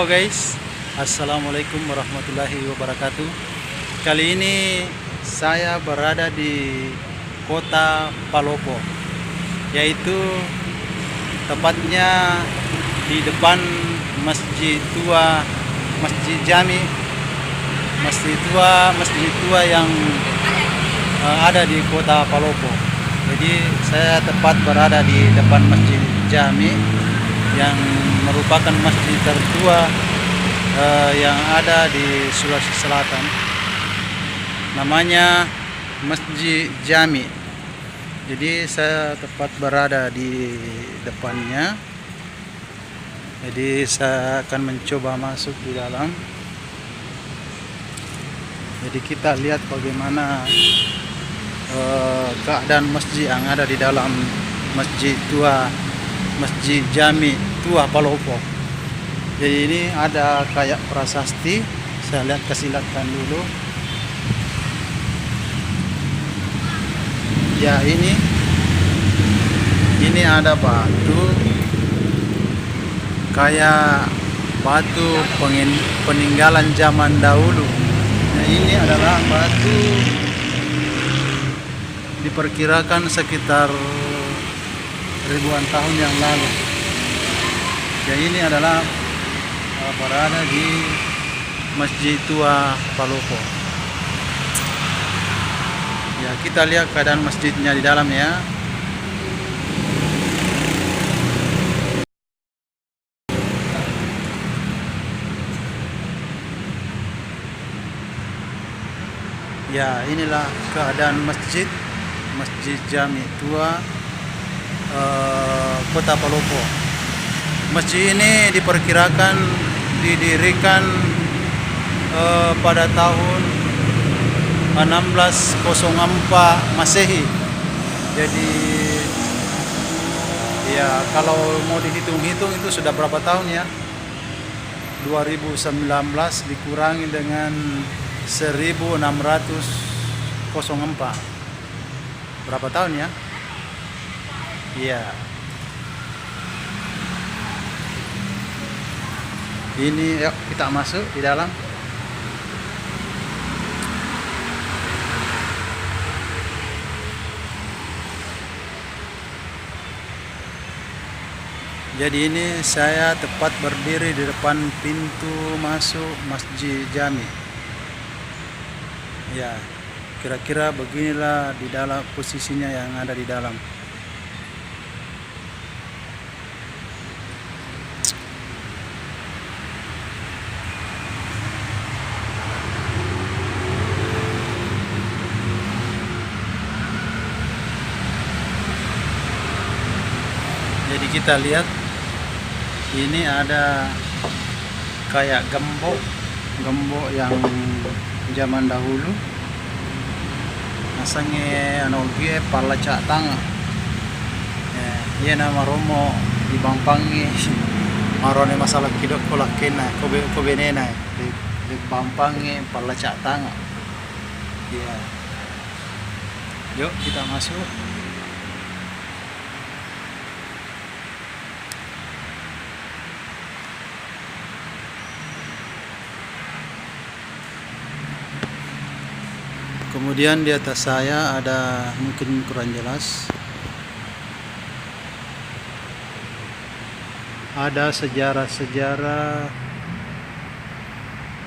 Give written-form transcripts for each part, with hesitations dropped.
Halo guys, Assalamualaikum warahmatullahi wabarakatuh. Kali ini saya berada di kota Palopo, yaitu tepatnya di depan Masjid Tua, Masjid Jami, Masjid tua yang ada di kota Palopo. Jadi saya tepat berada di depan Masjid Jami yang merupakan masjid tertua yang ada di Sulawesi Selatan. Namanya Masjid Jami. Jadi saya tepat berada di depannya. Jadi saya akan mencoba masuk di dalam. Jadi kita lihat bagaimana keadaan masjid yang ada di dalam Masjid Tua, Masjid Jami Tua Palopo. Jadi ini ada kayak prasasti. Saya lihat, kasih lihatkan dulu. Ya, ini ada batu kayak batu peninggalan zaman dahulu. Nah, ini adalah batu diperkirakan sekitar ribuan tahun yang lalu. Ya, ini adalah berada di Masjid Tua Palopo. Ya, kita lihat keadaan masjidnya di dalam ya. Ya, inilah keadaan Masjid Jami Tua Kota Palopo. Masjid ini diperkirakan didirikan pada tahun 1604 Masehi. Jadi ya, kalau mau dihitung-hitung itu sudah berapa tahun ya? 2019 dikurangi dengan 1604. Berapa tahun ya? Iya. Ini yuk kita masuk di dalam. Jadi ini saya tepat berdiri di depan pintu masuk Masjid Jami. Ya, kira-kira beginilah di dalam posisinya yang ada di dalam. Jadi kita lihat ini ada kayak gembok yang zaman dahulu. Nasange anogie pala cak tanga. Iya nama romo di Bampangi. Marone masalah kidok kolakena kobenena di Bampangi pala cak tanga. Iya. Yuk kita masuk. Kemudian di atas saya ada, mungkin kurang jelas, ada sejarah-sejarah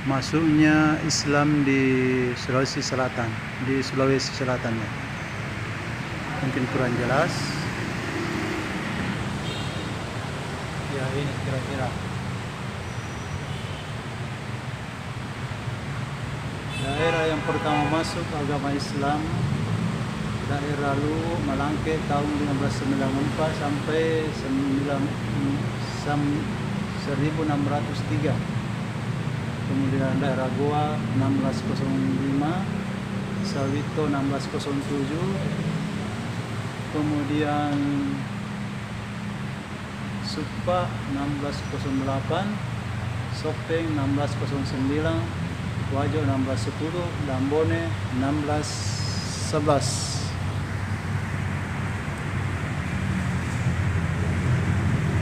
masuknya Islam di Sulawesi Selatan, ya. Mungkin kurang jelas. Ya, ini kira-kira daerah yang pertama masuk agama Islam, daerah Lu Malangke tahun 1594 sampai 1603. Kemudian daerah Goa 1605, Sawito 1607, kemudian Supa 1608, Sopeng 1609, Wajo 1610, Lambone 1611.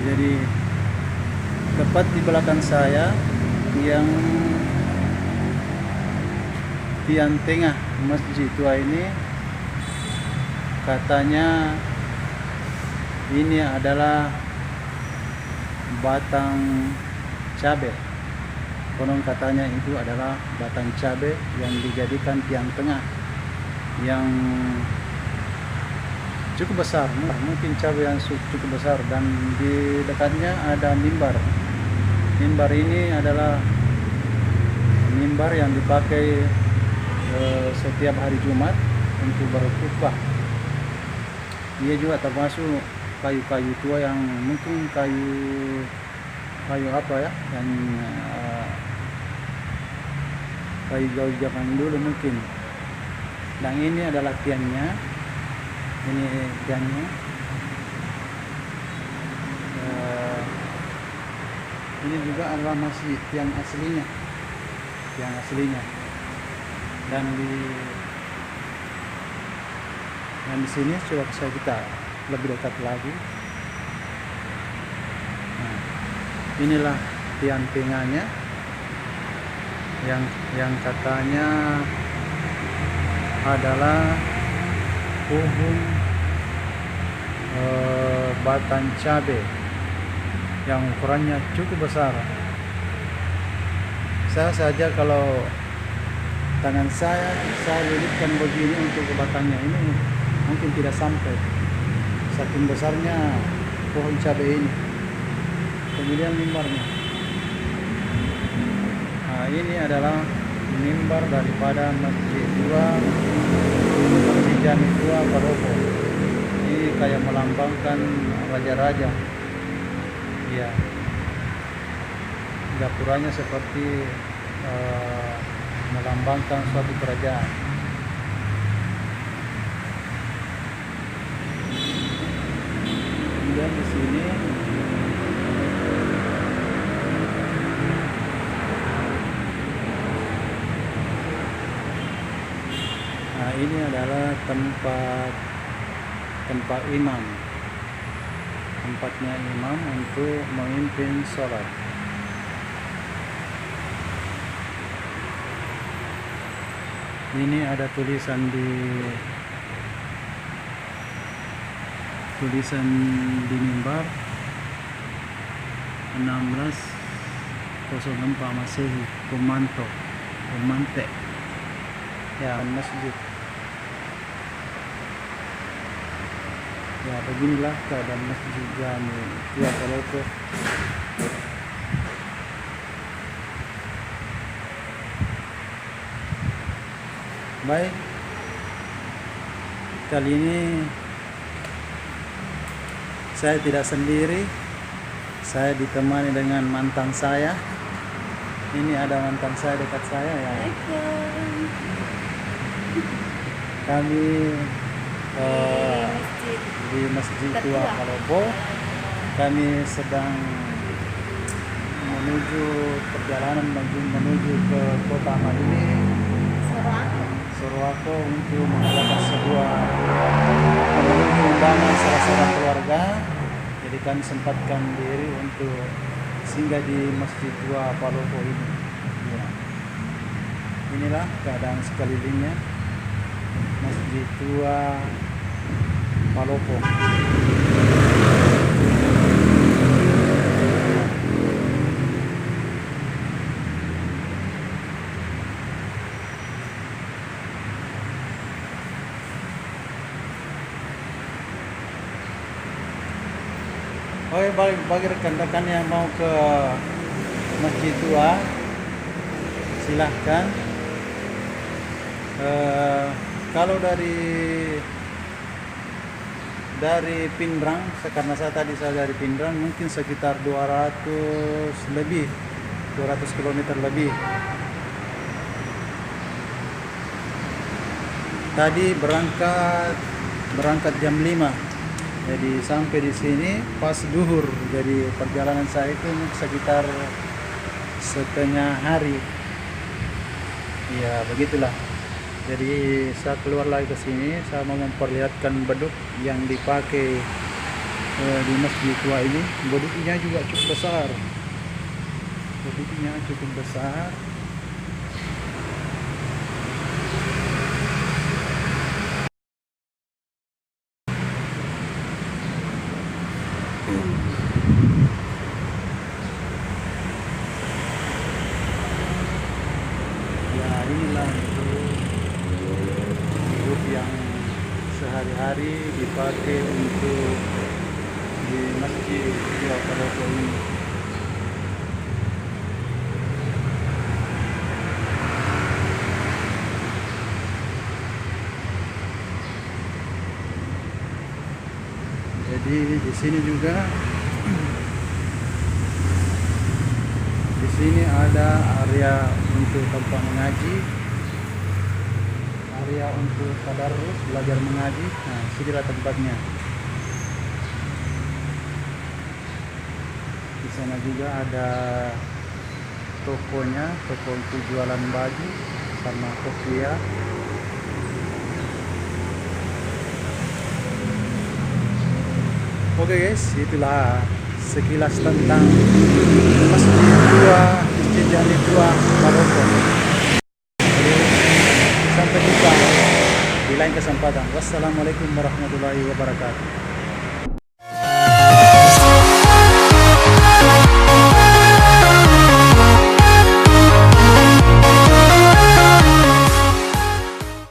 Jadi tepat di belakang saya yang tiang tengah masjid tua ini, katanya ini adalah batang cabai. Konon katanya itu adalah batang cabai yang dijadikan tiang tengah yang cukup besar, mungkin cabai yang cukup besar, dan di dekatnya ada mimbar. Mimbar ini adalah mimbar yang dipakai setiap hari Jumat untuk berkhutbah. Dia juga termasuk kayu-kayu tua yang mungkin kayu apa ya, yang kayu jauh zaman dulu mungkin. Dan ini adalah tiangnya, ini tiangnya. Ini juga adalah masih tiang aslinya, dan di sini coba bisa kita lebih dekat lagi. Nah, inilah tiang tengahnya yang katanya adalah pohon batang cabai yang ukurannya cukup besar. Saya saja kalau tangan saya lilitkan begini untuk ke batangnya ini mungkin tidak sampai, saking besarnya pohon cabai ini. Kemudian mimbarnya, nah ini adalah mimbar daripada masjid Jami tua Palopo. Ini kayak melambangkan raja-raja. Ya, gapuranya seperti melambangkan suatu kerajaan. Kemudian di sini ini adalah tempat imam, tempatnya imam untuk memimpin sholat. Ini ada tulisan di mimbar 1604 Masehi, Kumante ya, masjid. Ya, beginilah keadaan masjid Jami tua Palopo. Baik, kali ini saya tidak sendiri, saya ditemani dengan mantan saya. Ini ada mantan saya dekat saya ya. Kami di Masjid Tua Palopo. Kami sedang menuju perjalanan menuju ke kota Madini, Sorowako, untuk melakukan sebuah memenuhi undangan salah seorang keluarga. Jadi kami sempatkan diri untuk singgah di Masjid Tua Palopo ini. Ya. Inilah keadaan sekelilingnya Masjid Tua Palopo. Oke, bagi rekan-rekan yang mau ke Masjid Tua, silahkan. Kalau dari Pindrang, karena saya dari Pindrang, mungkin sekitar 200 km lebih. Tadi berangkat jam 5. Jadi sampai di sini pas duhur. Jadi perjalanan saya itu sekitar setengah hari. Ya, begitulah. Jadi saya keluar lagi ke sini, saya mau memperlihatkan beduk yang dipakai di Masjid Tua ini. Beduknya juga cukup besar. Bukitnya cukup besar. Ya inilah hidup yang sehari-hari dipakai untuk di masjid Tua Palopo ini. Jadi di sini juga di sini ada area untuk tempat mengaji, area untuk tadarus belajar mengaji. Nah, sinilah tempatnya. Di sana juga ada tokonya, toko untuk jualan baju sama kopiah. Oke guys, itulah sekilas tentang Masjid Jami Tua Palopo. Jadi, sampai jumpa di lain kesempatan. Wassalamualaikum warahmatullahi wabarakatuh.